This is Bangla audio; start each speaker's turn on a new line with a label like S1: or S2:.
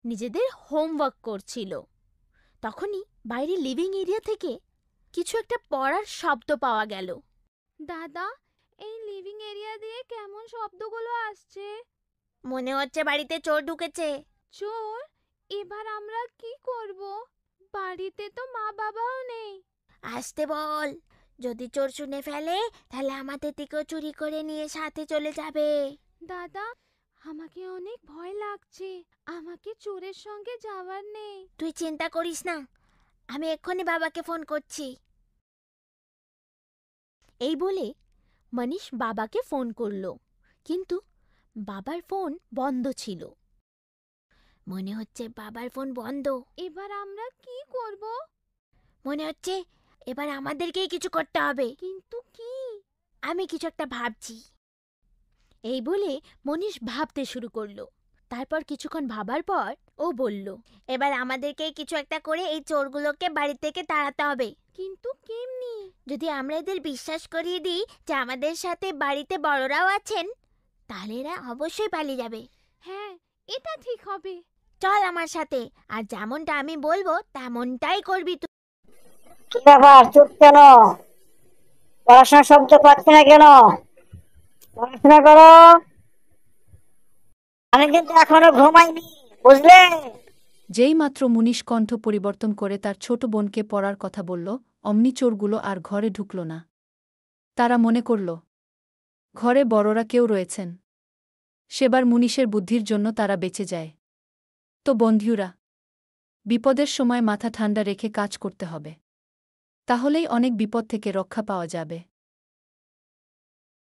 S1: নিজেদের হোমওয়ার্ক করছিল। তখনই বাইরে লিভিং এরিয়া থেকে কিছু একটা পড়ার শব্দ পাওয়া গেল।
S2: দাদা, এই লিভিং এরিয়া দিয়ে কেমন শব্দগুলো আসছে?
S1: মনে হচ্ছে বাড়িতে চোর ঢুকেছে।
S2: চোর? এবার আমরা কি করব? বাড়িতে তো মা বাবাও নেই।
S1: আসতে বল, যদি চোর শুনে ফেলে তাহলে আমাদের দিকেও চুরি করে নিয়ে সাথে চলে যাবে।
S2: দাদা, আমাকে অনেক ভয় লাগছে। আমাকে চোরের সঙ্গে যাওয়ার নেই।
S1: তুই চিন্তা করিস না, আমি এক্ষুনি বাবাকে ফোন করছি। এই বলে মনীষ বাবাকে ফোন করলো, কিন্তু বাবার ফোন বন্ধ ছিল। মনে হচ্ছে বাবার ফোন বন্ধ।
S2: এবার আমরা কি করব?
S1: মনে হচ্ছে এবার আমাদেরকেই কিছু করতে হবে।
S2: কিন্তু কি?
S1: আমি কিছু একটা ভাবছি। এই বলে মনীষ ভাবতে শুরু করলো। তারপর কিছুক্ষণ ভাবার পর ও বলল, এবার আমাদেরকেই কিছু একটা করে এই চোরগুলোকে বাড়ি থেকে তাড়াতে হবে।
S2: কিন্তু কেমনি?
S1: যদি আমরা এদের বিশ্বাস করিয়ে দিই যে আমাদের সাথে বাড়িতে বড়রাও আছেন, তাহলে এরা অবশ্যই পালিয়ে যাবে।
S2: হ্যাঁ, এটা ঠিক হবে।
S1: চল আমার সাথে, আর যেমনটা আমি বলবো তেমনটাই করবি তুই।
S3: কি ব্যাপার, চুপ কেন? পড়াশোনা শব্দ পাচ্ছি না কেন? পড়াশোনা করো। আমি কিন্তু এখনো ঘুমাইনি, বুঝলে?
S4: যেইমাত্র মুনিশ কণ্ঠ পরিবর্তন করে তার ছোট বোনকে পড়ার কথা বলল, অমনি চোরগুলো আর ঘরে ঢুকল না। তারা মনে করল ঘরে বড়রা কেউ রয়েছেন। সেবার মুনিশের বুদ্ধির জন্য তারা বেঁচে যায়। তো বন্ধুরা, বিপদের সময় মাথা ঠান্ডা রেখে কাজ করতে হবে। তাহলেই অনেক বিপদ থেকে রক্ষা পাওয়া যাবে।